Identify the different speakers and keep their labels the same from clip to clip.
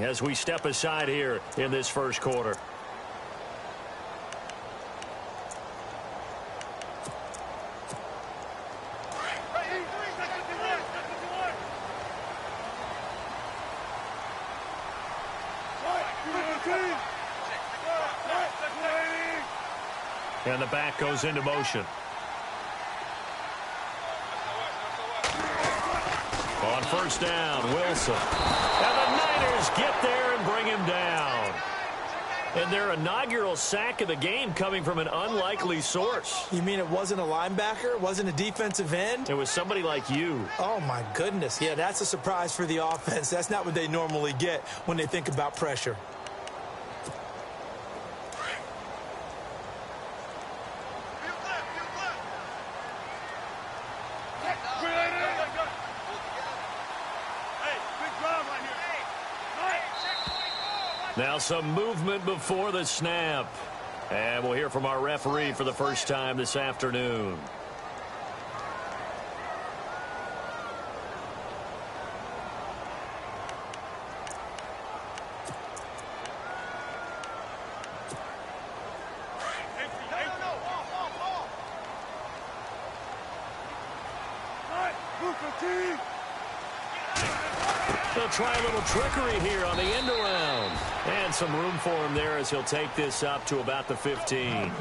Speaker 1: as we step aside here in this first quarter. And the back goes into motion. On first down, Wilson. And the Niners get there and bring him down. And their inaugural sack of the game coming from an unlikely source.
Speaker 2: You mean it wasn't a linebacker? It wasn't a defensive end?
Speaker 1: It was somebody like you.
Speaker 2: Oh, my goodness. Yeah, that's a surprise for the offense. That's not what they normally get when they think about pressure.
Speaker 1: Now some movement before the snap. And we'll hear from our referee for the first time this afternoon. They'll try a little trickery here on the end around. And some room for him there as he'll take this up to about the 15.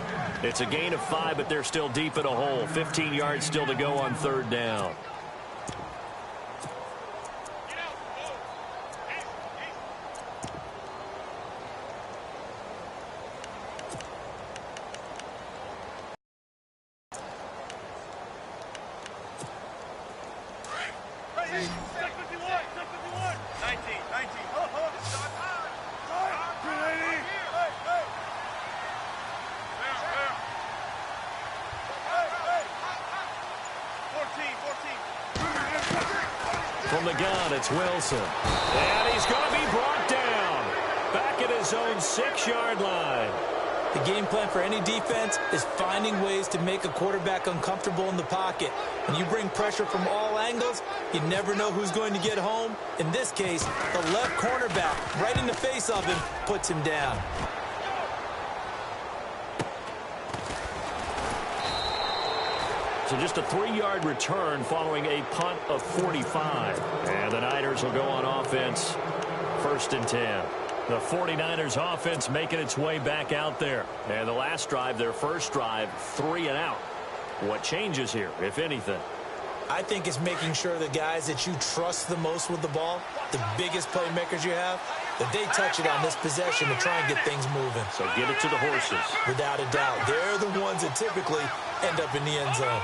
Speaker 1: It's a gain of 5, but they're still deep in a hole. 15 yards still to go on third down. From the gun, it's Wilson. And he's going to be brought down. Back at his own 6-yard line.
Speaker 2: The game plan for any defense is finding ways to make a quarterback uncomfortable in the pocket. When you bring pressure from all angles, you never know who's going to get home. In this case, the left cornerback, right in the face of him, puts him down.
Speaker 1: So just a 3-yard return following a punt of 45. And the Niners will go on offense, 1st and 10. The 49ers offense making its way back out there. And the last drive, their first drive, 3 and out. What changes here, if anything?
Speaker 2: I think it's making sure the guys that you trust the most with the ball, the biggest playmakers you have, that they touch it on this possession to try and get things moving.
Speaker 1: So get it to the horses.
Speaker 2: Without a doubt. They're the ones that typically end up in the end zone.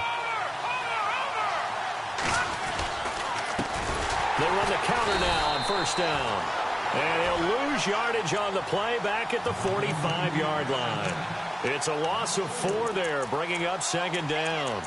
Speaker 1: They run the counter now on first down. And he'll lose yardage on the play back at the 45-yard line. It's a loss of 4 there, bringing up 2nd down.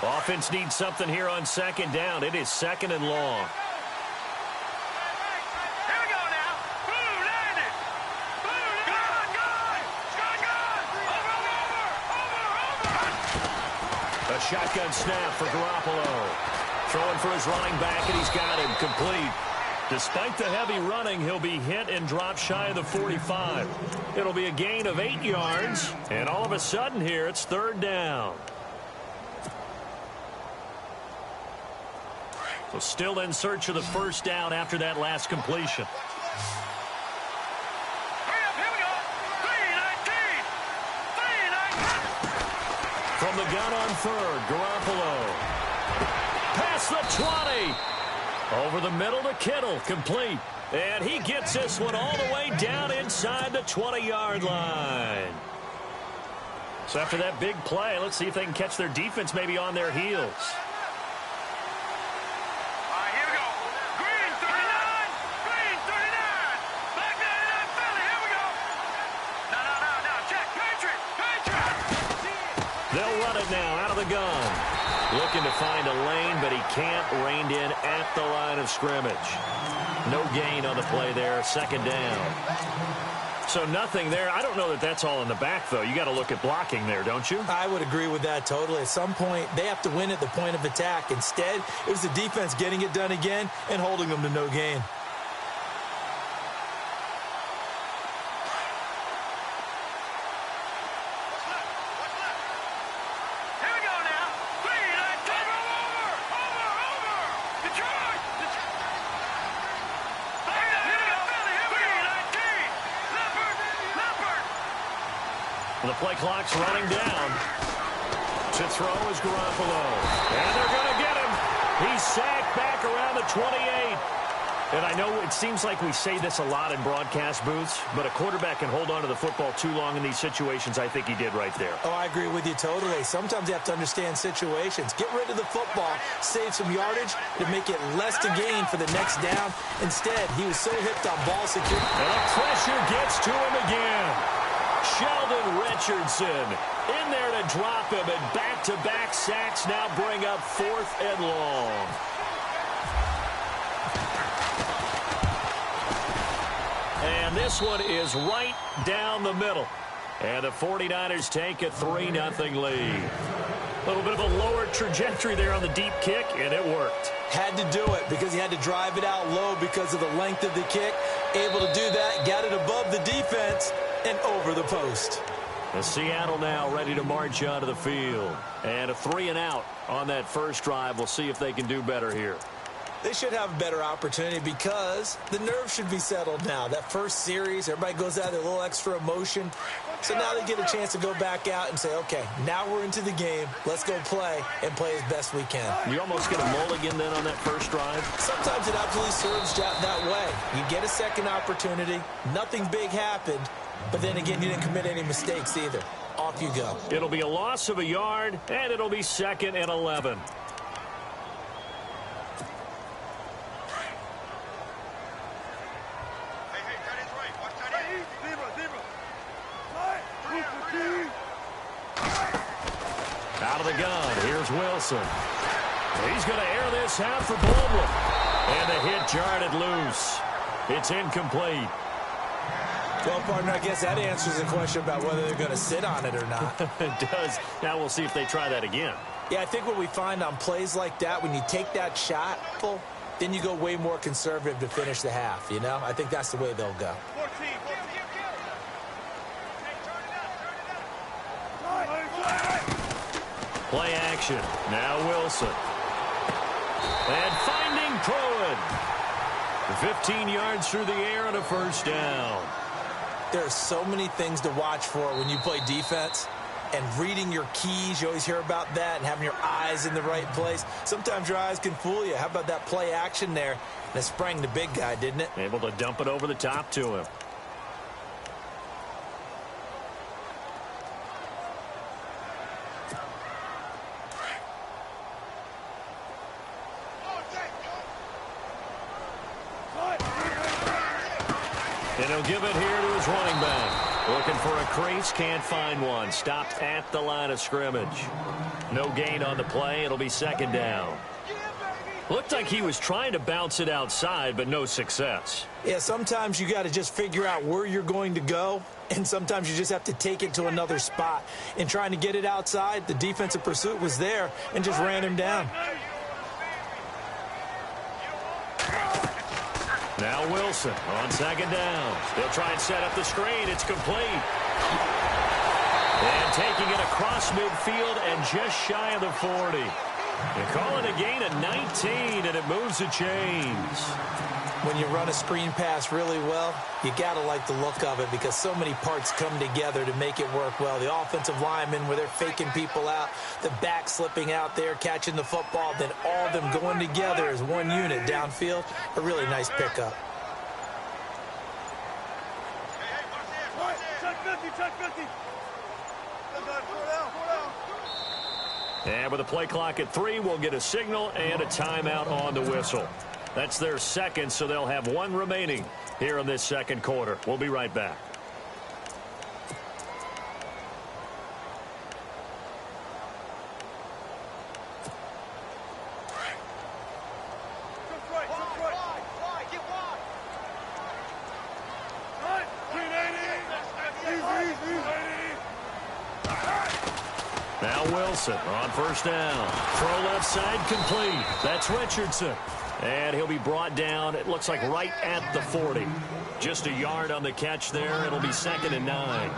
Speaker 1: Offense needs something here on 2nd down. It is 2nd and long.
Speaker 3: Here we go now. Boom, landed. Boom, good. Over.
Speaker 1: A shotgun snap for Garoppolo. Throwing for his running back, and he's got him complete. Despite the heavy running, he'll be hit and drop shy of the 45. It'll be a gain of 8 yards, and all of a sudden here, it's 3rd down. So still in search of the first down after that last completion.
Speaker 3: Hurry up, here we go. 3-19.
Speaker 1: From the gun on 3rd, Garoppolo. Past the 20. Over the middle to Kittle, complete. And he gets this one all the way down inside the 20-yard line. So after that big play, let's see if they can catch their defense maybe on their heels. They'll run it now out of the gun. Looking to find a lane, but he can't. Reined in at the line of scrimmage. No gain on the play there. Second down. So nothing there. I don't know that that's all in the back, though. You got to look at blocking there, don't you?
Speaker 2: I would agree with that totally. At some point, they have to win at the point of attack. Instead, it was the defense getting it done again and holding them to no gain.
Speaker 1: The play clock's running down. To throw is Garoppolo. And they're going to get him. He's sacked back around the 28. And I know it seems like we say this a lot in broadcast booths, but a quarterback can hold on to the football too long in these situations. I think he did right there.
Speaker 2: Oh, I agree with you totally. Sometimes you have to understand situations. Get rid of the football, save some yardage to make it less to gain for the next down. Instead, he was so hipped on ball security.
Speaker 1: And the pressure gets to him again. Sheldon Richardson in there to drop him, and back-to-back sacks now bring up 4th and long. And this one is right down the middle. And the 49ers take a 3-0 lead. A little bit of a lower trajectory there on the deep kick, and it worked.
Speaker 2: Had to do it because he had to drive it out low because of the length of the kick. Able to do that, got it above the defense and over the post.
Speaker 1: And Seattle now ready to march onto the field. And a 3-and-out on that first drive. We'll see if they can do better here.
Speaker 2: They should have a better opportunity because the nerves should be settled now. That first series, everybody goes out with a little extra emotion. So now they get a chance to go back out and say, okay, now we're into the game. Let's go play and play as best we can.
Speaker 1: You almost get a mulligan then on that first drive?
Speaker 2: Sometimes it absolutely serves that way. You get a second opportunity. Nothing big happened. But then again, you didn't commit any mistakes either. Off you go.
Speaker 1: It'll be a loss of a yard, and it'll be 2nd and 11. Out of the gun, here's Wilson. He's going to air this out for Baldwin. And the hit jarred it loose. It's incomplete.
Speaker 2: Well, partner, I guess that answers the question about whether they're going to sit on it or not.
Speaker 1: It does. Now we'll see if they try that again.
Speaker 2: Yeah, I think what we find on plays like that, when you take that shot, then you go way more conservative to finish the half, you know? I think that's the way they'll go.
Speaker 3: 14.
Speaker 1: Play action. Now Wilson. And finding Cohen. 15 yards through the air and a first down.
Speaker 2: There are so many things to watch for when you play defense. And reading your keys, you always hear about that, and having your eyes in the right place. Sometimes your eyes can fool you. How about that play action there? And it sprang the big guy, didn't it?
Speaker 1: Able to dump it over the top to him. And he'll give it here to his running back. Looking for a crease, can't find one. Stopped at the line of scrimmage. No gain on the play. It'll be 2nd down. Looked like he was trying to bounce it outside, but no success.
Speaker 2: Yeah, sometimes you got to just figure out where you're going to go, and sometimes you just have to take it to another spot. In trying to get it outside, the defensive pursuit was there and just ran him down.
Speaker 1: Now Wilson on 2nd down. They'll try and set up the screen. It's complete. And taking it across midfield and just shy of the 40. They call it a gain of 19, and it moves the chains.
Speaker 2: When you run a screen pass really well, you got to like the look of it because so many parts come together to make it work well. The offensive linemen where they're faking people out, the back slipping out there, catching the football, then all of them going together as one unit downfield. A really nice pickup.
Speaker 1: And with the play clock at 3, we'll get a signal and a timeout on the whistle. That's their second, so they'll have one remaining here in this second quarter. We'll be right back. Now Wilson on first down. Throw left side complete. That's Richardson. And he'll be brought down, it looks like right at the 40. Just a yard on the catch there. It'll be 2nd and 9.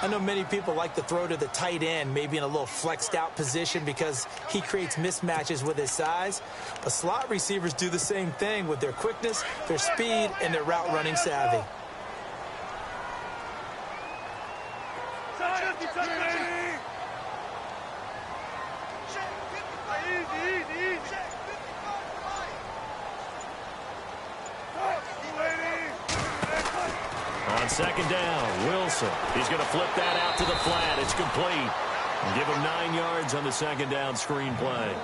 Speaker 2: I know many people like to throw to the tight end, maybe in a little flexed out position because he creates mismatches with his size. But slot receivers do the same thing with their quickness, their speed, and their route running savvy.
Speaker 1: On 2nd down, Wilson. He's going to flip that out to the flat. It's complete. Give him 9 yards on the 2nd down screen play.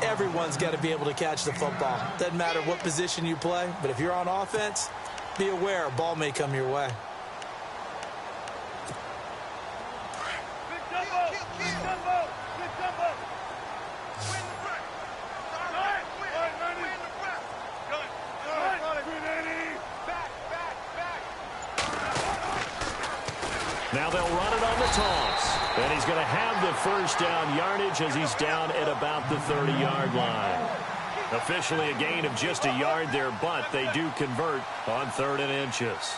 Speaker 2: Everyone's got to be able to catch the football. Doesn't matter what position you play, but if you're on offense, be aware a ball may come your way.
Speaker 1: Now they'll run it on the toss. And he's going to have the first down yardage as he's down at about the 30-yard line. Officially a gain of just a yard there, but they do convert on 3rd and inches.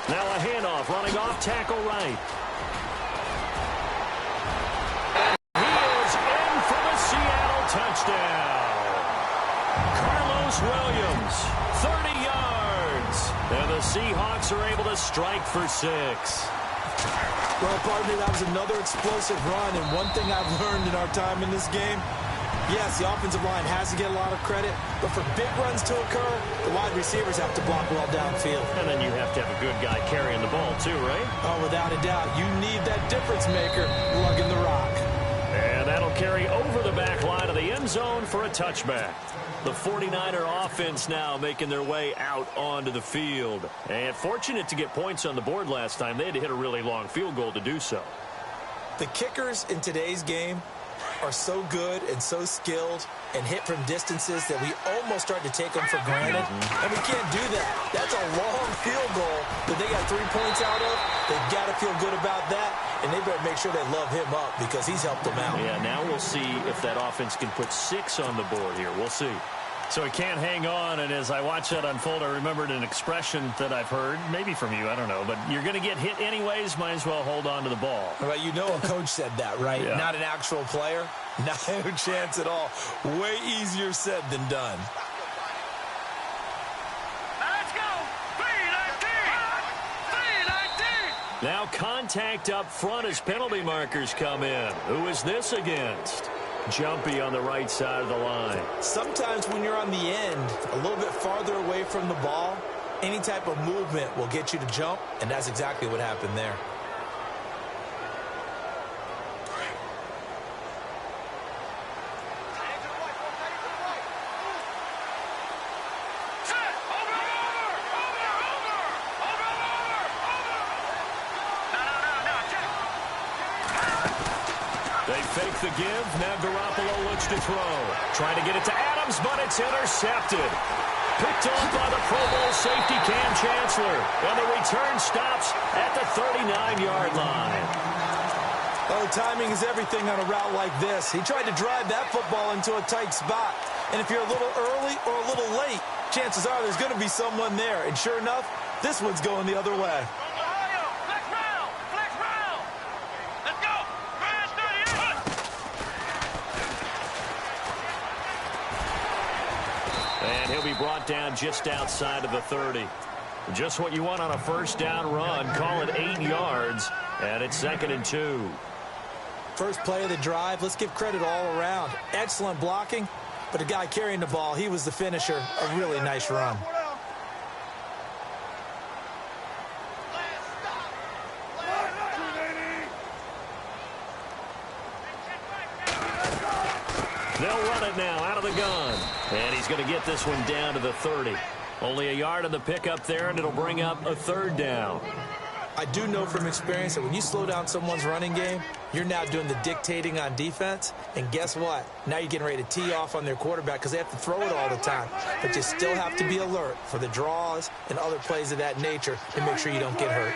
Speaker 1: Now a handoff running off tackle right. And he is in for the Seattle touchdown. Carlos Williams, 30 yards. And the Seahawks are able to strike for 6.
Speaker 2: Well, partner, that was another explosive run, and one thing I've learned in our time in this game, yes, the offensive line has to get a lot of credit, but for big runs to occur, the wide receivers have to block well downfield.
Speaker 1: And then you have to have a good guy carrying the ball too, right?
Speaker 2: Oh, without a doubt. You need that difference maker lugging the rock.
Speaker 1: And that'll carry over the back line of the end zone for a touchback. The 49er offense now making their way out onto the field. And fortunate to get points on the board last time. They had to hit a really long field goal to do so.
Speaker 2: The kickers in today's game are so good and so skilled and hit from distances that we almost start to take them for granted. And we can't do that. That's a long field goal that they got 3 points out of. They've got to feel good about that, and they better make sure they love him up because he's helped them out.
Speaker 1: Yeah, now we'll see if that offense can put 6 on the board here. We'll see. So he can't hang on, and as I watch that unfold, I remembered an expression that I've heard, maybe from you, I don't know, but you're going to get hit anyways, might as well hold on to the ball.
Speaker 2: Well, you know a coach said that, right?
Speaker 1: Yeah.
Speaker 2: Not an actual player. Not a chance at all. Way easier said than done.
Speaker 3: Let's go. 3-19.
Speaker 1: Now contact up front as penalty markers come in. Who is this against? Jumpy on the right side of the line.
Speaker 2: Sometimes when you're on the end, a little bit farther away from the ball, any type of movement will get you to jump, and that's exactly what happened there.
Speaker 1: They fake the give. Now Garoppolo looks to throw. Trying to get it to Adams, but it's intercepted. Picked off by the Pro Bowl safety Cam Chancellor. And the return stops at the 39-yard line.
Speaker 2: Oh, timing is everything on a route like this. He tried to drive that football into a tight spot. And if you're a little early or a little late, chances are there's going to be someone there. And sure enough, this one's going the other way.
Speaker 1: And he'll be brought down just outside of the 30. Just what you want on a first down run. Call it 8 yards, and it's 2nd and 2.
Speaker 2: First play of the drive, let's give credit all around. Excellent blocking, but the guy carrying the ball, he was the finisher. A really nice run.
Speaker 1: They'll run it now out of the gun. And he's going to get this one down to the 30. Only a yard on the pickup there, and it'll bring up a 3rd down.
Speaker 2: I do know from experience that when you slow down someone's running game, you're now doing the dictating on defense. And guess what? Now you're getting ready to tee off on their quarterback because they have to throw it all the time. But you still have to be alert for the draws and other plays of that nature to make sure you don't get hurt.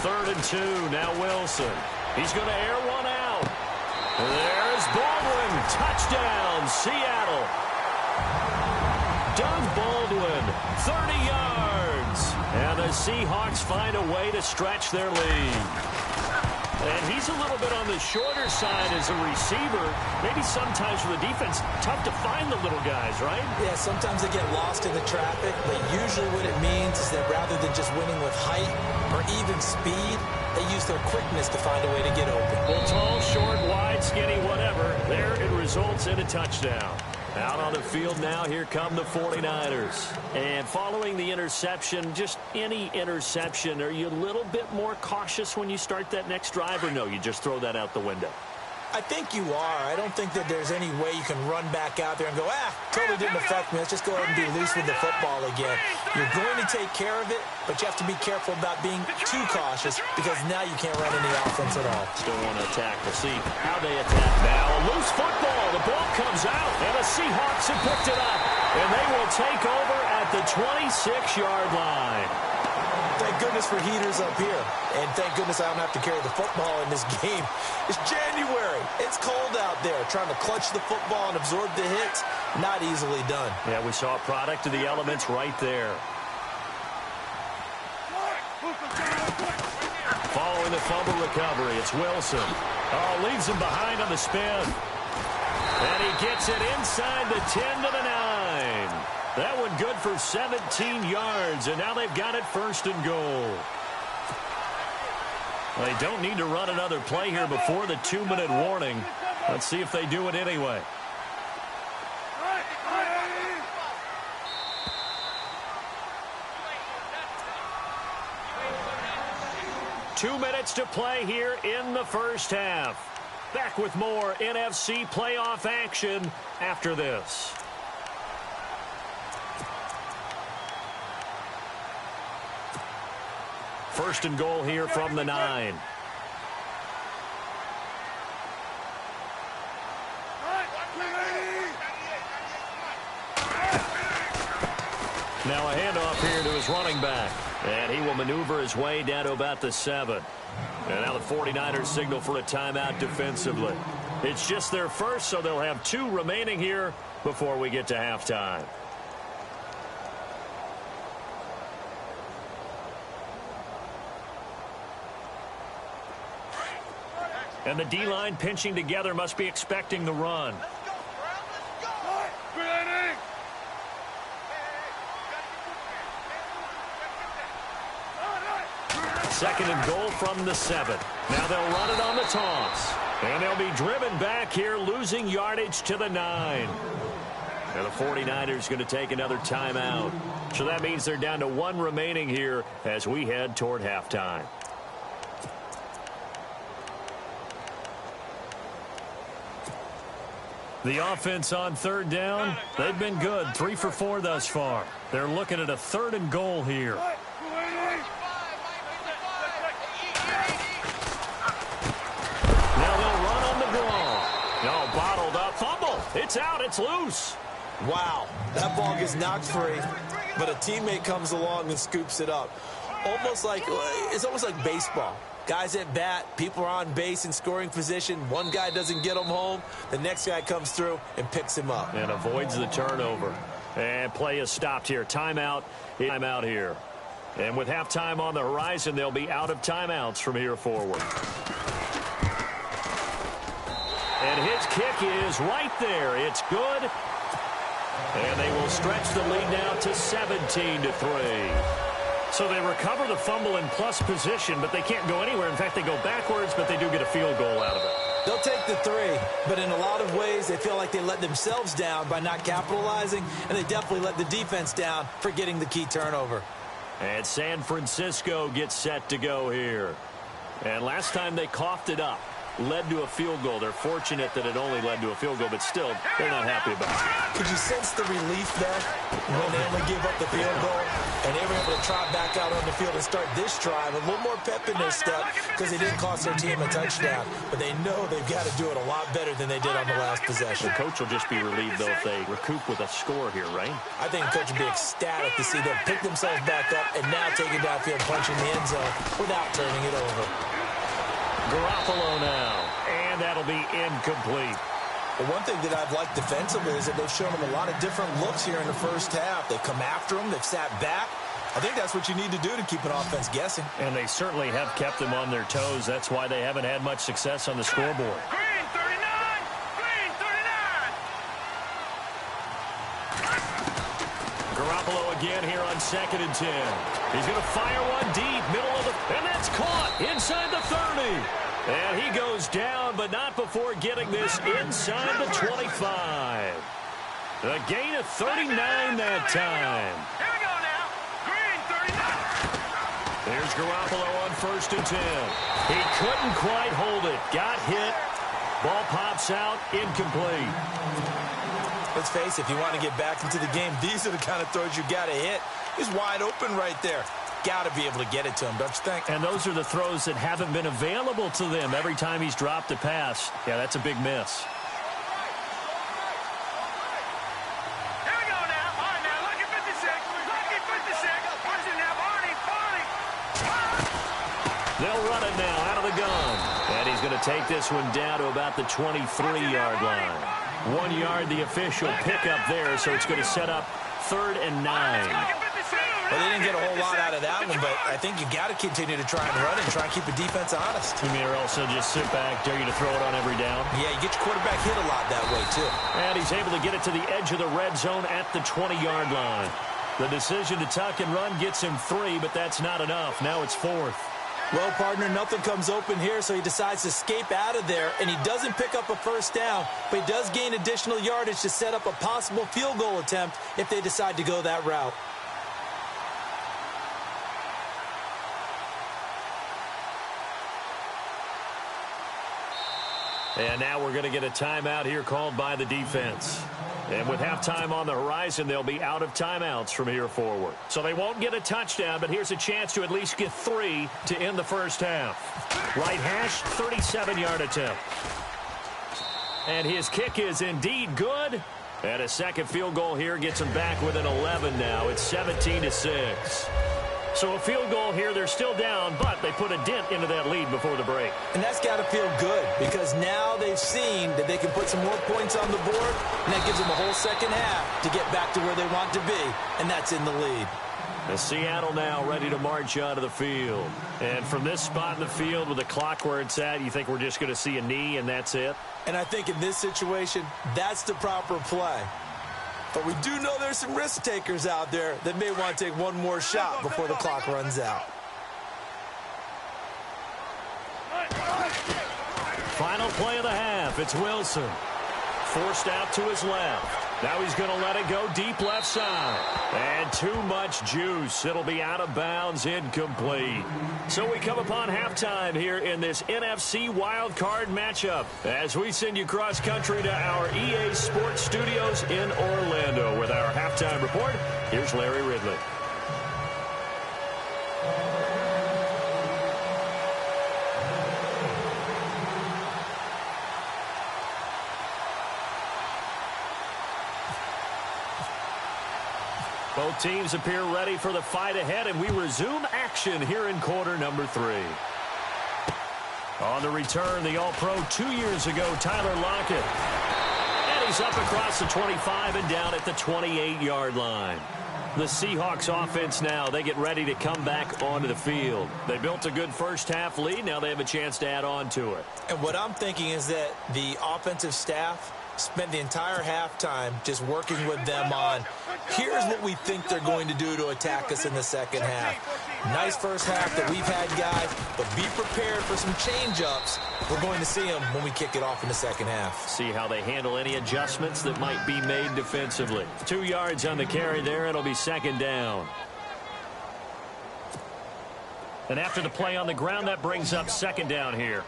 Speaker 1: 3rd and 2. Now Wilson. He's going to air one out. There's Baldwin. Touchdown, Seattle. Doug Baldwin, 30 yards. And the Seahawks find a way to stretch their lead. And he's a little bit on the shorter side as a receiver. Maybe sometimes for the defense, tough to find the little guys, right?
Speaker 2: Yeah, sometimes they get lost in the traffic, but usually what it means is that rather than just winning with height or even speed, they use their quickness to find a way to get open.
Speaker 1: Well, tall, short, wide, skinny, whatever, there it results in a touchdown. Out on the field now, here come the 49ers. And following the interception, just any interception, are you a little bit more cautious when you start that next drive, or no, you just throw that out the window?
Speaker 2: I think you are. I don't think that there's any way you can run back out there and go, totally didn't affect me. Let's just go ahead and be loose with the football again. You're going to take care of it, but you have to be careful about being too cautious because now you can't run any offense at all.
Speaker 1: Still want to attack. We'll see how they attack now. A loose football. The ball comes out, and the Seahawks have picked it up, and they will take over at the 26-yard line.
Speaker 2: Thank goodness for heaters up here. And thank goodness I don't have to carry the football in this game. It's January. It's cold out there. Trying to clutch the football and absorb the hits, not easily done.
Speaker 1: Yeah, we saw a product of the elements right there. Following the fumble recovery, it's Wilson. Oh, leaves him behind on the spin. And he gets it inside the 10 to the 9. That one good for 17 yards, and now they've got it 1st and goal. They don't need to run another play here before the 2-minute warning. Let's see if they do it anyway. Two minutes to play here in the first half. Back with more NFC playoff action after this. First and goal here from the 9. Now a handoff here to his running back. And he will maneuver his way down to about the 7. And now the 49ers signal for a timeout defensively. It's just their first, so they'll have 2 remaining here before we get to halftime. And the D-line pinching together must be expecting the run. Second and goal from the 7. Now they'll run it on the toss. And they'll be driven back here, losing yardage to the 9. And the 49ers going to take another timeout. So that means they're down to 1 remaining here as we head toward halftime. The offense on 3rd down, they've been good. 3 for 4 thus far. They're looking at a 3rd and goal here. Now they'll run on the draw. No, bottled up. Fumble. It's out. It's loose.
Speaker 2: Wow, that ball gets knocked free, but a teammate comes along and scoops it up. It's almost like baseball. Guys at bat, people are on base in scoring position. One guy doesn't get him home. The next guy comes through and picks him up.
Speaker 1: And avoids the turnover. And play is stopped here. Timeout here. And with halftime on the horizon, they'll be out of timeouts from here forward. And his kick is right there. It's good. And they will stretch the lead now to 17-3. So they recover the fumble in plus position, but they can't go anywhere. In fact, they go backwards, but they do get a field goal out of it.
Speaker 2: They'll take the 3, but in a lot of ways, they feel like they let themselves down by not capitalizing, and they definitely let the defense down for getting the key turnover.
Speaker 1: And San Francisco gets set to go here. And last time they coughed it up, led to a field goal. They're fortunate that it only led to a field goal, but still, they're not happy about it.
Speaker 2: Could you sense the relief there when they only gave up the field goal and they were able to trot back out on the field and start this drive. A little more pep in their step because they didn't cost their team a touchdown. But they know they've got to do it a lot better than they did on the last possession.
Speaker 1: The coach will just be relieved, though, if they recoup with a score here, right?
Speaker 2: I think the coach will be ecstatic to see them pick themselves back up and now take it downfield, punching the end zone without turning it over.
Speaker 1: Garoppolo now, and that'll be incomplete.
Speaker 2: Well, one thing that I've liked defensively is that they've shown them a lot of different looks here in the first half. They've come after them. They've sat back. I think that's what you need to do to keep an offense guessing.
Speaker 1: And they certainly have kept them on their toes. That's why they haven't had much success on the scoreboard.
Speaker 3: Green 39! Green 39!
Speaker 1: Garoppolo again here on 2nd and 10. He's going to fire one deep, middle of the... And that's caught inside the 30. And he goes down, but not before getting this inside the 25. A gain of 39 that time.
Speaker 3: Here we go now. Green 39!
Speaker 1: There's Garoppolo on 1st and 10. He couldn't quite hold it. Got hit. Ball pops out, incomplete.
Speaker 2: Let's face it, if you want to get back into the game, these are the kind of throws you got to hit. He's wide open right there. Got to be able to get it to him, don't you think?
Speaker 1: And those are the throws that haven't been available to them every time he's dropped a pass. Yeah, that's a big miss.
Speaker 3: Here we go now. All right, now, lucky 56. Lucky 56. Watch it now, Barney.
Speaker 1: They'll run it now out of the gun. And he's going to take this one down to about the 23-yard line. 1 yard, the official pickup there, so it's going to set up 3rd and 9.
Speaker 2: Well, they didn't get a whole lot out of that one, but I think you got to continue to try and run and try and keep the defense honest.
Speaker 1: You mean, or else he'll just sit back, dare you to throw it on every down?
Speaker 2: Yeah, you get your quarterback hit a lot that way, too.
Speaker 1: And he's able to get it to the edge of the red zone at the 20-yard line. The decision to tuck and run gets him 3, but that's not enough. Now it's 4th.
Speaker 2: Well, partner, nothing comes open here, so he decides to escape out of there, and he doesn't pick up a first down, but he does gain additional yardage to set up a possible field goal attempt if they decide to go that route.
Speaker 1: And now we're going to get a timeout here called by the defense. And with halftime on the horizon, they'll be out of timeouts from here forward. So they won't get a touchdown, but here's a chance to at least get 3 to end the first half. Right hash, 37-yard attempt. And his kick is indeed good. And a second field goal here gets him back within 11 now. It's 17-6. So a field goal here, they're still down, but they put a dent into that lead before the break.
Speaker 2: And that's got to feel good because now they've seen that they can put some more points on the board, and that gives them a whole second half to get back to where they want to be, and that's in the lead.
Speaker 1: And Seattle now ready to march onto the field. And from this spot in the field with the clock where it's at, you think we're just going to see a knee and that's it?
Speaker 2: And I think in this situation, that's the proper play. But we do know there's some risk takers out there that may want to take one more shot before the clock runs out.
Speaker 1: Final play of the half. It's Wilson. Forced out to his left. Now he's going to let it go deep left side. And too much juice. It'll be out of bounds, incomplete. So we come upon halftime here in this NFC wildcard matchup as we send you cross country to our EA Sports Studios in Orlando with our halftime report. Here's Larry Ridley. Both teams appear ready for the fight ahead, and we resume action here in quarter number 3. On the return, the All-Pro 2 years ago, Tyler Lockett. And he's up across the 25 and down at the 28-yard line. The Seahawks offense now, they get ready to come back onto the field. They built a good first-half lead. Now they have a chance to add on to it.
Speaker 2: And what I'm thinking is that the offensive staff spent the entire halftime just working with them on, here's what we think they're going to do to attack us in the second half. Nice first half that we've had, guys, but be prepared for some change-ups. We're going to see them when we kick it off in the second half.
Speaker 1: See how they handle any adjustments that might be made defensively. 2 yards on the carry there. It'll be second down. And after the play on the ground, that brings up second down here.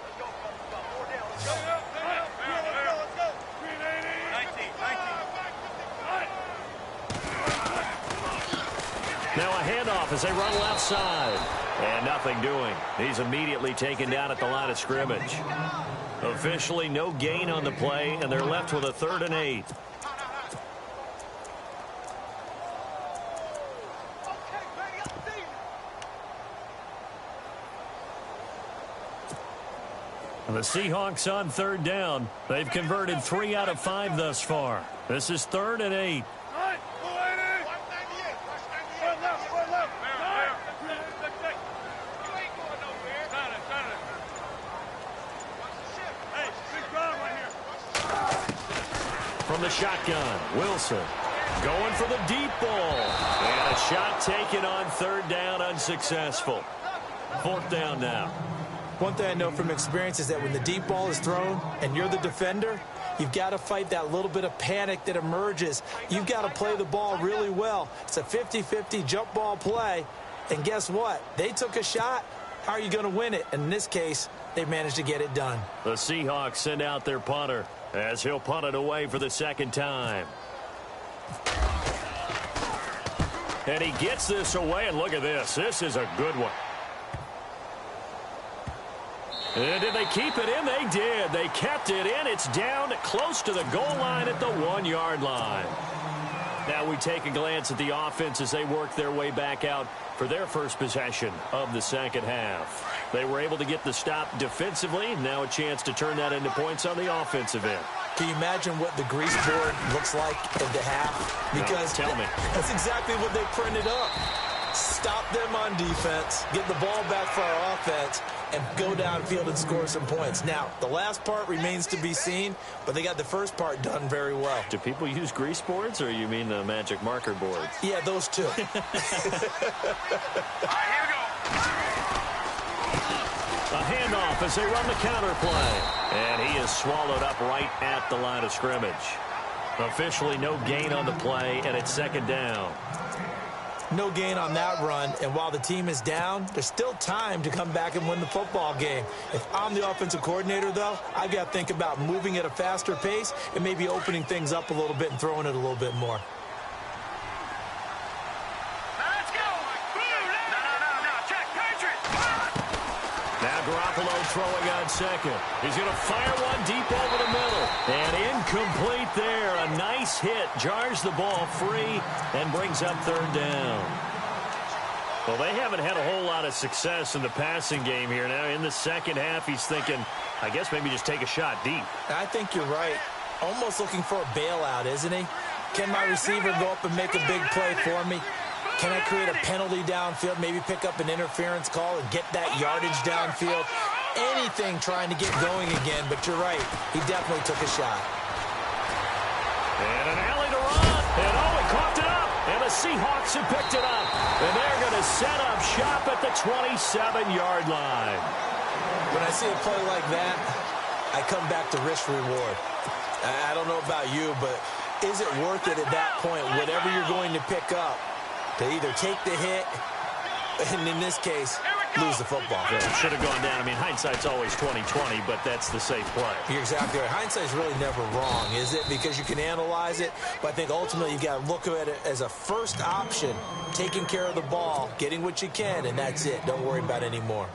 Speaker 1: Now a handoff as they run left side. And nothing doing. He's immediately taken down at the line of scrimmage. Officially no gain on the play, and they're left with a 3rd and 8. The Seahawks on 3rd down. They've converted 3 out of 5 thus far. This is 3rd and 8. From the shotgun, Wilson going for the deep ball. And a shot taken on 3rd down, unsuccessful. 4th down now.
Speaker 2: One thing I know from experience is that when the deep ball is thrown and you're the defender, you've got to fight that little bit of panic that emerges. You've got to play the ball really well. It's a 50-50 jump ball play. And guess what? They took a shot. How are you going to win it? And in this case, they managed to get it done.
Speaker 1: The Seahawks send out their punter as he'll punt it away for the 2nd time. And he gets this away, and look at this. This is a good one. And did they keep it in? They did. They kept it in. It's down close to the goal line at the 1-yard line. Now we take a glance at the offense as they work their way back out for their first possession of the 2nd half. They were able to get the stop defensively. Now a chance to turn that into points on the offensive end.
Speaker 2: Can you imagine what the grease board looks like at the half? Because
Speaker 1: no, tell me.
Speaker 2: That's exactly what they printed up. Stop them on defense, get the ball back for our offense, and go downfield and score some points. Now, the last part remains to be seen, but they got the first part done very well.
Speaker 1: Do people use grease boards, or you mean the magic marker boards?
Speaker 2: Yeah, those two.
Speaker 3: All right, here we go.
Speaker 1: A handoff as they run the counter play. And he is swallowed up right at the line of scrimmage. Officially no gain on the play, and it's 2nd down.
Speaker 2: No gain on that run, and while the team is down, there's still time to come back and win the football game. If I'm the offensive coordinator, though, I've got to think about moving at a faster pace and maybe opening things up a little bit and throwing it a little bit more.
Speaker 3: Let's go. No. Check, Patriots.
Speaker 1: Now Garoppolo throwing on 2nd. He's going to fire one deep over the middle. And incomplete there. A nice hit. Jars the ball free and brings up 3rd down. Well, they haven't had a whole lot of success in the passing game here. Now in the 2nd half, he's thinking, I guess maybe just take a shot deep.
Speaker 2: I think you're right. Almost looking for a bailout, isn't he? Can my receiver go up and make a big play for me? Can I create a penalty downfield, maybe pick up an interference call and get that yardage downfield? Anything trying to get going again, but you're right. He definitely took a shot.
Speaker 1: And an alley to run. And he coughed it up. And the Seahawks have picked it up. And they're going to set up shop at the 27-yard line.
Speaker 2: When I see a play like that, I come back to risk reward. I don't know about you, but is it worth it at that point, whatever you're going to pick up, to either take the hit, and in this case, lose the football?
Speaker 1: Yeah, it should have gone down. I mean, hindsight's always 20/20, but that's the safe play.
Speaker 2: You're exactly right. Hindsight's really never wrong, is it? Because you can analyze it, but I think ultimately you got to look at it as a first option, taking care of the ball, getting what you can, and that's it. Don't worry about any more.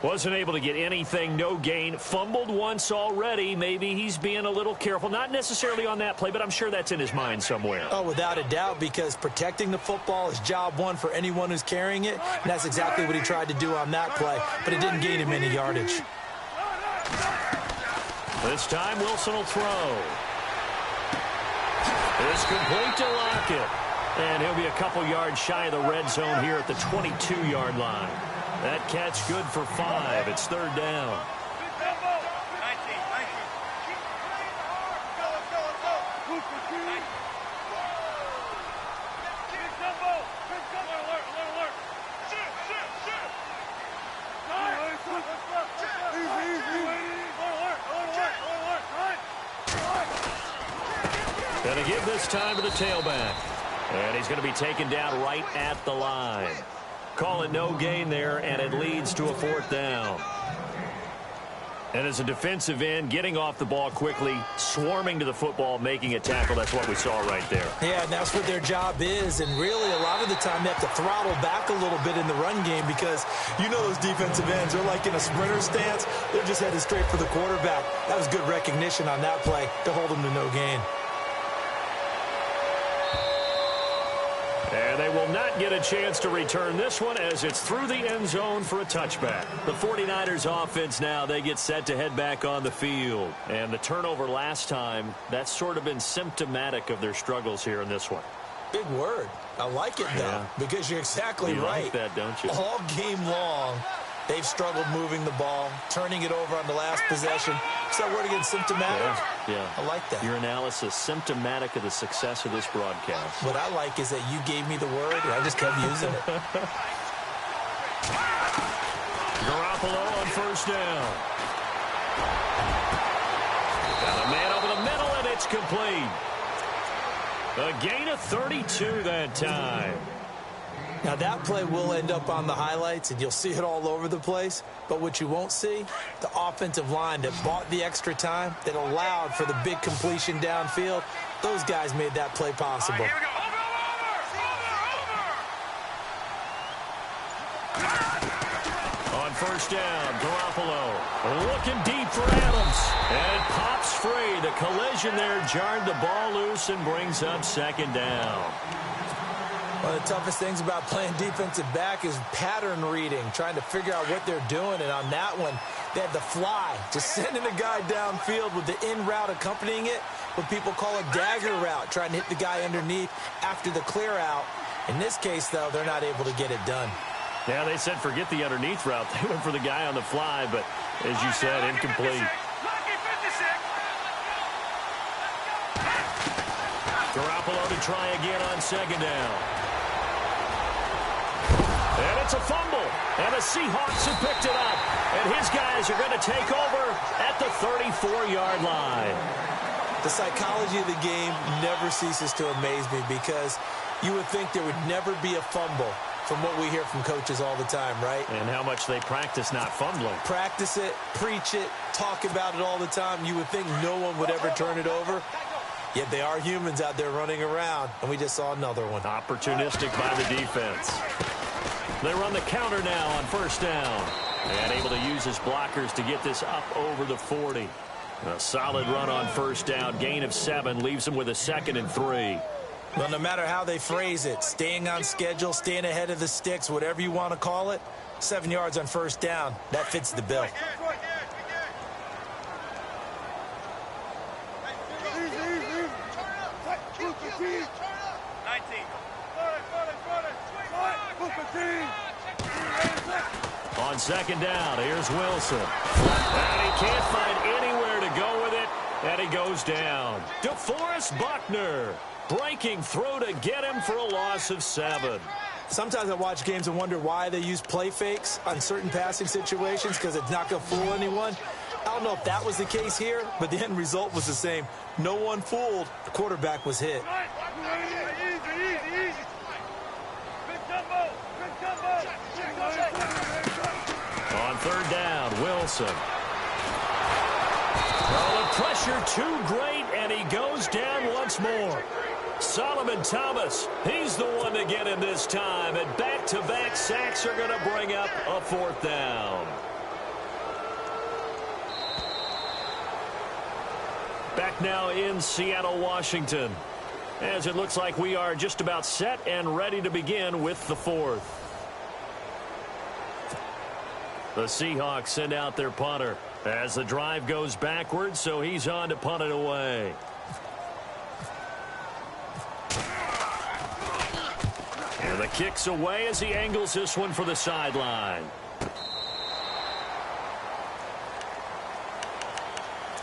Speaker 1: Wasn't able to get anything, no gain. Fumbled once already. Maybe he's being a little careful. Not necessarily on that play, but I'm sure that's in his mind somewhere.
Speaker 2: Oh, without a doubt, because protecting the football is job one for anyone who's carrying it, and that's exactly what he tried to do on that play, but it didn't gain him any yardage.
Speaker 1: This time, Wilson will throw. It's complete to Lockett. And he'll be a couple yards shy of the red zone here at the 22-yard line. That catch good for 5. It's 3rd down. Going to give this time to the tailback. And he's going to be taken down right at the line. Call it no gain there, and it leads to a 4th down. And as a defensive end, getting off the ball quickly, swarming to the football, making a tackle, that's what we saw right there.
Speaker 2: Yeah, and that's what their job is. And really, a lot of the time, they have to throttle back a little bit in the run game because you know those defensive ends, they're like in a sprinter stance. They're just headed straight for the quarterback. That was good recognition on that play to hold them to no gain.
Speaker 1: And they will not get a chance to return this one as it's through the end zone for a touchback. The 49ers offense now, they get set to head back on the field. And the turnover last time, that's sort of been symptomatic of their struggles here in this one.
Speaker 2: Big word. I like it, though, because you're exactly right.
Speaker 1: You like that, don't you?
Speaker 2: All game long, they've struggled moving the ball, turning it over on the last possession. Is that word again, symptomatic?
Speaker 1: Yeah.
Speaker 2: I like that.
Speaker 1: Your analysis, symptomatic of the success of this broadcast.
Speaker 2: What I like is that you gave me the word, and I just kept using it.
Speaker 1: Garoppolo on first down. Got a man over the middle, and it's complete. A gain of 32 that time.
Speaker 2: Now, that play will end up on the highlights, and you'll see it all over the place. But what you won't see, the offensive line that bought the extra time, that allowed for the big completion downfield, those guys made that play possible.
Speaker 3: Here we go. Over.
Speaker 1: On first down, Garoppolo looking deep for Adams. And pops free. The collision there jarred the ball loose and brings up second down.
Speaker 2: One of the toughest things about playing defensive back is pattern reading, trying to figure out what they're doing. And on that one, they had the fly, just sending a guy downfield with the in route accompanying it, what people call a dagger route, trying to hit the guy underneath after the clear out. In this case, though, they're not able to get it done.
Speaker 1: Yeah, they said forget the underneath route. They went for the guy on the fly, but as you said, incomplete. Garoppolo to try again on second down. And it's a fumble. And the Seahawks have picked it up. And his guys are going to take over at the 34-yard line.
Speaker 2: The psychology of the game never ceases to amaze me because you would think there would never be a fumble from what we hear from coaches all the time, right?
Speaker 1: And how much they practice not fumbling.
Speaker 2: Practice it, preach it, talk about it all the time. You would think no one would ever turn it over. Yet they are humans out there running around, and we just saw another one.
Speaker 1: Opportunistic by the defense. They run the counter now on first down. And able to use his blockers to get this up over the 40. A solid run on first down. Gain of 7 leaves them with a 2nd and 3.
Speaker 2: Well, no matter how they phrase it, staying on schedule, staying ahead of the sticks, whatever you want to call it, 7 yards on first down, that fits the bill.
Speaker 1: On second down, here's Wilson. And he can't find anywhere to go with it, and he goes down. DeForest Buckner breaking through to get him for a loss of 7.
Speaker 2: Sometimes I watch games and wonder why they use play fakes on certain passing situations because it's not going to fool anyone. I don't know if that was the case here, but the end result was the same. No one fooled. The quarterback was hit.
Speaker 1: On third down, Wilson. Oh, the pressure too great, and he goes down once more. Solomon Thomas, he's the one to get him this time, and back-to-back sacks are going to bring up a 4th down. Back now in Seattle, Washington, as it looks like we are just about set and ready to begin with the 4th. The Seahawks send out their punter as the drive goes backwards, so he's on to punt it away. And the kick's away as he angles this one for the sideline.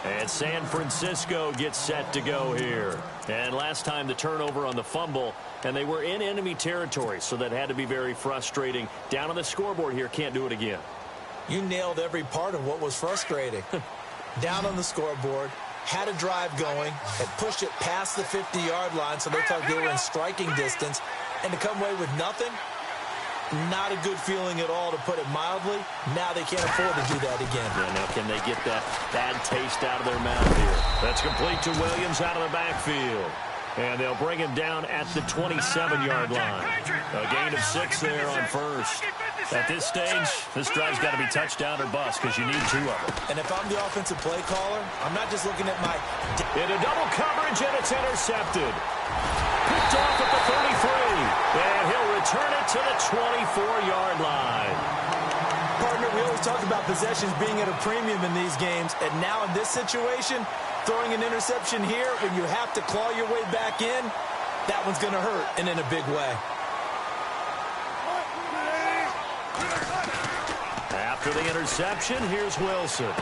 Speaker 1: And San Francisco gets set to go here. And last time the turnover on the fumble, and they were in enemy territory, so that had to be very frustrating. Down on the scoreboard here, can't do it again.
Speaker 2: You nailed every part of what was frustrating. Down on the scoreboard, had a drive going, had pushed it past the 50-yard line, so they thought they were in striking distance, and to come away with nothing, Not a good feeling at all, to put it mildly. Now they can't afford to do that again.
Speaker 1: Yeah, now can they get that bad taste out of their mouth here? That's complete to Williams out of the backfield. And they'll bring him down at the 27-yard line. A gain of 6 there on first. At this stage, this drive's got to be touchdown or bust because you need 2 of them.
Speaker 2: And if I'm the offensive play caller, I'm not just looking at my...
Speaker 1: Into double coverage, and it's intercepted. Picked off at the 33. And he'll return it to the 24-yard line.
Speaker 2: Partner, we always talk about possessions being at a premium in these games. And now in this situation, throwing an interception here when you have to claw your way back in, that one's going to hurt, and in a big way.
Speaker 1: After the interception, here's Wilson.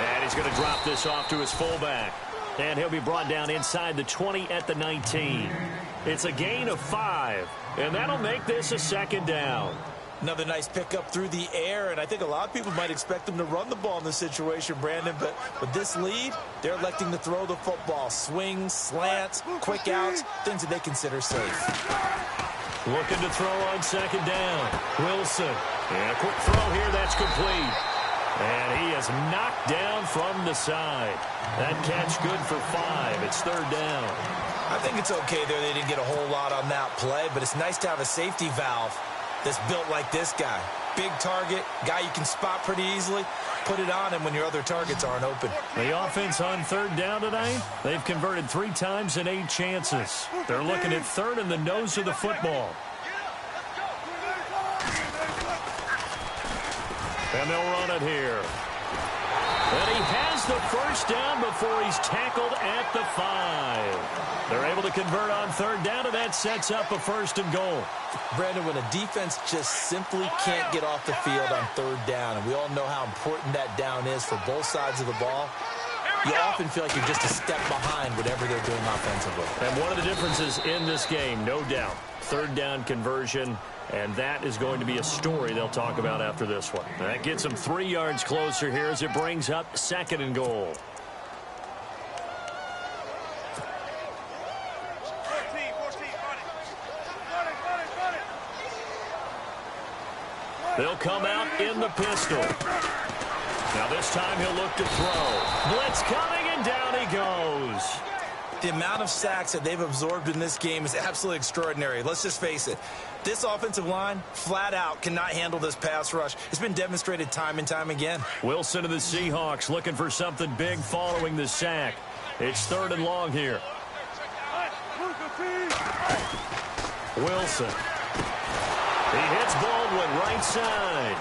Speaker 1: And he's going to drop this off to his fullback. And he'll be brought down inside the 20 at the 19. It's a gain of 5, and that'll make this a second down.
Speaker 2: Another nice pickup through the air, and I think a lot of people might expect them to run the ball in this situation, Brandon, but with this lead, they're electing to throw the football. Swings, slants, quick outs, things that they consider safe.
Speaker 1: Looking to throw on second down. Wilson. And a quick throw here, that's complete. And he is knocked down from the side. That catch good for 5. It's third down.
Speaker 2: I think it's okay there. They didn't get a whole lot on that play, but it's nice to have a safety valve that's built like this guy. Big target, guy you can spot pretty easily. Put it on him when your other targets aren't open.
Speaker 1: The offense on third down tonight, they've converted 3 times in 8 chances. They're looking at third in the nose of the football. And they'll run it here. And he has the first down before he's tackled at the 5. They're able to convert on third down, and that sets up a 1st and goal.
Speaker 2: Brandon, when a defense just simply can't get off the field on third down, and we all know how important that down is for both sides of the ball, you often feel like you're just a step behind whatever they're doing offensively.
Speaker 1: And one of the differences in this game, no doubt, third down conversion, and that is going to be a story they'll talk about after this one. That gets them 3 yards closer here as it brings up 2nd and goal. They'll come out in the pistol. Now this time he'll look to throw. Blitz coming, and down he goes.
Speaker 2: The amount of sacks that they've absorbed in this game is absolutely extraordinary. Let's just face it. This offensive line, flat out, cannot handle this pass rush. It's been demonstrated time and time again.
Speaker 1: Wilson of the Seahawks looking for something big following the sack. It's 3rd and long here. Wilson. He hits Baldwin right side.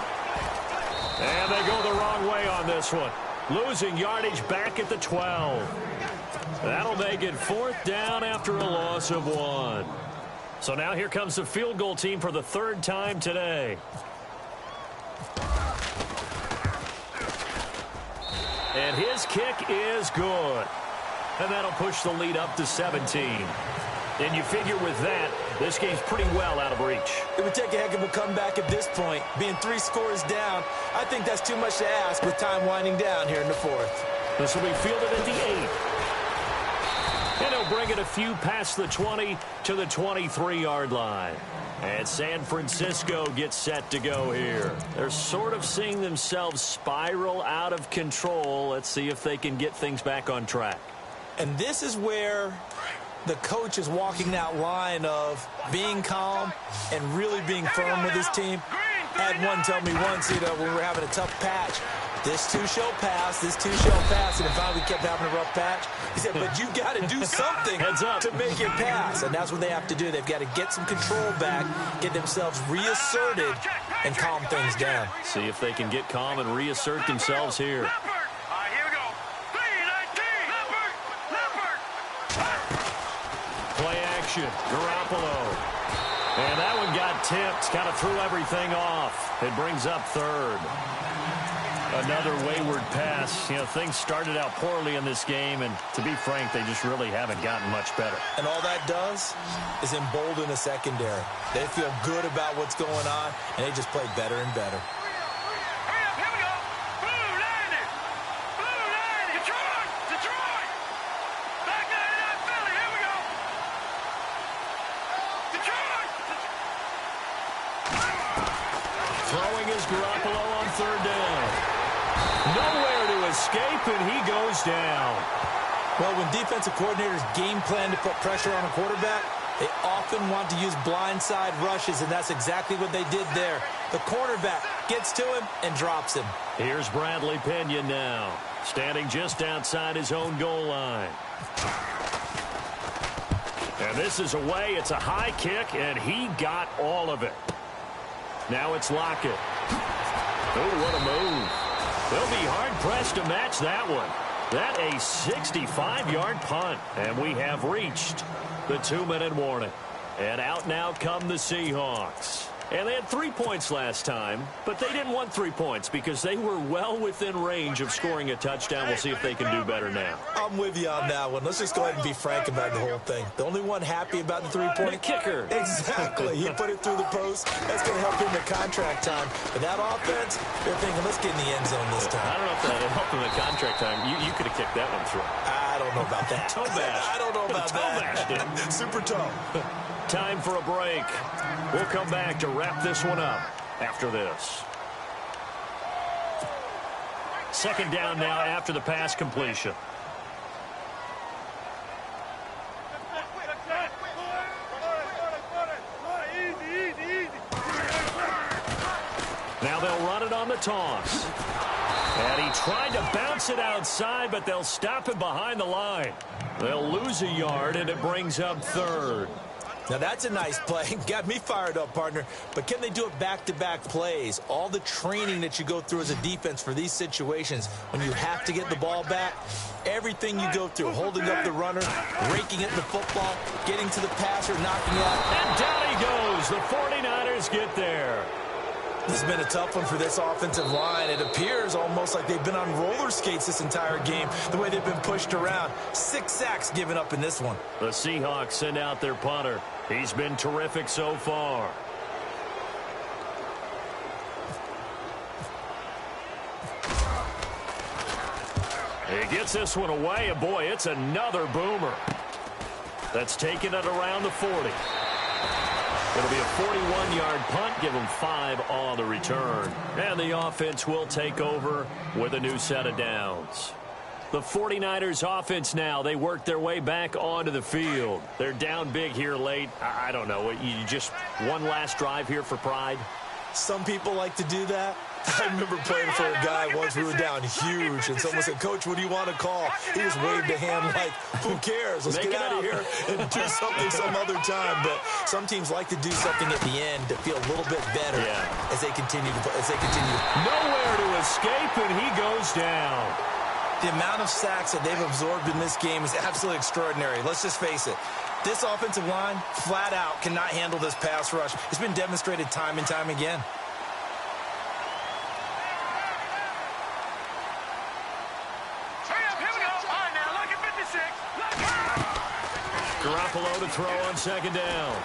Speaker 1: And they go the wrong way on this one. Losing yardage back at the 12. That'll make it 4th down after a loss of 1. So now here comes the field goal team for the 3rd time today. And his kick is good. And that'll push the lead up to 17. And you figure with that, this game's pretty well out of reach.
Speaker 2: It would take a heck of a comeback at this point. Being 3 scores down, I think that's too much to ask with time winding down here in the 4th.
Speaker 1: This will be fielded at the 8. And he'll bring it a few past the 20 to the 23-yard line. And San Francisco gets set to go here. They're sort of seeing themselves spiral out of control. Let's see if they can get things back on track.
Speaker 2: And this is where the coach is walking that line of being calm and really being firm with his team. I had one tell me once, when we were having a tough patch, this too shall pass, this too shall pass, and finally we kept having a rough patch. He said, but you got to do something to make it pass, and that's what they have to do. They've got to get some control back, get themselves reasserted, and calm things down.
Speaker 1: See if they can get calm and reassert themselves here. Play action, Garoppolo. And that one got tipped, kind of threw everything off. It brings up 3rd. Another wayward pass. Things started out poorly in this game, and to be frank, they just really haven't gotten much better.
Speaker 2: And all that does is embolden the secondary. They feel good about what's going on, and they just play better and better.
Speaker 3: Hurry up, here we go. Blue landed. Blue landed. Detroit. Detroit. Back 99 Philly. Here we go. Detroit.
Speaker 1: Throwing is Garoppolo on third down. Nowhere to escape, and he goes down.
Speaker 2: Well, when defensive coordinators game plan to put pressure on a quarterback, they often want to use blindside rushes, and that's exactly what they did there. The cornerback gets to him and drops him.
Speaker 1: Here's Bradley Pinion now, standing just outside his own goal line. And this is away. It's a high kick, and he got all of it. Now it's Lockett. Oh, what a move. They'll be hard-pressed to match that one. That a 65-yard punt, and we have reached the 2-minute warning. And out now come the Seahawks. And they had 3 points last time, but they didn't want 3 points because they were well within range of scoring a touchdown. We'll see if they can do better now.
Speaker 2: I'm with you on that one. Let's just go ahead and be frank about the whole thing. The only one happy about the 3-point
Speaker 1: kicker.
Speaker 2: Exactly. He put it through the post. That's going to help him at contract time. But that offense, they're thinking, let's get in the end zone this time.
Speaker 1: I don't know if that helped him at contract time. You could have kicked that one through.
Speaker 2: I don't know about that.
Speaker 1: Toe bash.
Speaker 2: I don't know about
Speaker 1: toe
Speaker 2: that.
Speaker 1: Bashed it.
Speaker 2: Super toe.
Speaker 1: Time for a break. We'll come back to wrap this one up after this. Second down now after the pass completion. Now they'll run it on the toss. And he tried to bounce it outside, but they'll stop him behind the line. They'll lose a yard, and it brings up third.
Speaker 2: Now, that's a nice play. Got me fired up, partner. But can they do it back-to-back plays? All the training that you go through as a defense for these situations, when you have to get the ball back, everything you go through, holding up the runner, raking it in the football, getting to the passer, knocking out.
Speaker 1: And down he goes. The 49ers get there.
Speaker 2: This has been a tough one for this offensive line. It appears almost like they've been on roller skates this entire game, the way they've been pushed around. 6 sacks given up in this one.
Speaker 1: The Seahawks send out their punter. He's been terrific so far. He gets this one away, and boy, it's another boomer. That's taking it around the 40. It'll be a 41-yard punt, give him 5 on the return. And the offense will take over with a new set of downs. The 49ers offense now, they work their way back onto the field. They're down big here late. I don't know. You just one last drive here for pride?
Speaker 2: Some people like to do that. I remember playing for a guy once. We were down huge, and someone said, "Coach, what do you want to call?" He just waved a hand like, "Who cares? Let's get out of here and do something some other time." But some teams like to do something at the end to feel a little bit better as they continue.
Speaker 1: Nowhere to escape, and he goes down.
Speaker 2: The amount of sacks that they've absorbed in this game is absolutely extraordinary. Let's just face it. This offensive line, flat out, cannot handle this pass rush. It's been demonstrated time and time again.
Speaker 1: Garoppolo to throw on second down.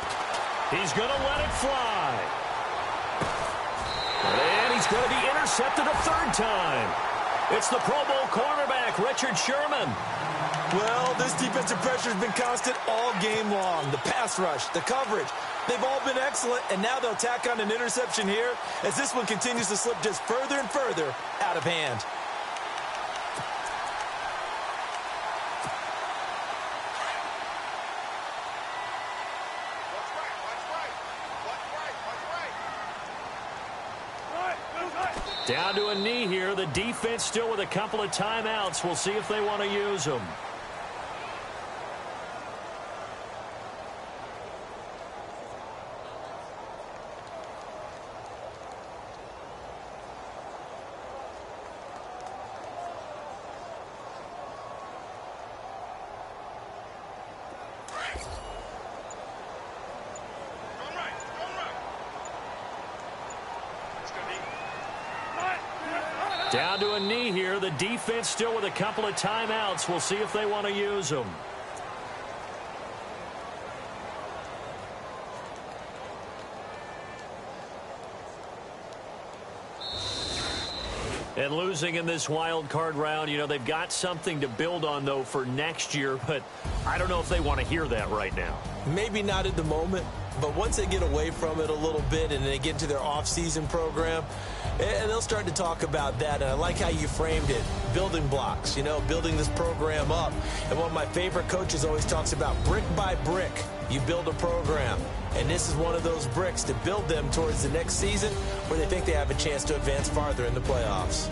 Speaker 1: He's going to let it fly. And he's going to be intercepted a third time. It's the Pro Bowl cornerback, Richard Sherman.
Speaker 2: Well, this defensive pressure has been constant all game long. The pass rush, the coverage, they've all been excellent, and now they'll tack on an interception here as this one continues to slip just further and further out of hand.
Speaker 1: Down to a knee here. The defense still with a couple of timeouts. We'll see if they want to use them. Down to a knee here. The defense still with a couple of timeouts. We'll see if they want to use them. And losing in this wild card round, you know, they've got something to build on, though, for next year. But I don't know if they want to hear that right now.
Speaker 2: Maybe not at the moment, But once they get away from it a little bit and they get into their off-season program, and they'll start to talk about that. And I like how you framed it, building blocks, building this program up. And one of my favorite coaches always talks about brick by brick, you build a program. And this is one of those bricks to build them towards the next season where they think they have a chance to advance farther in the playoffs.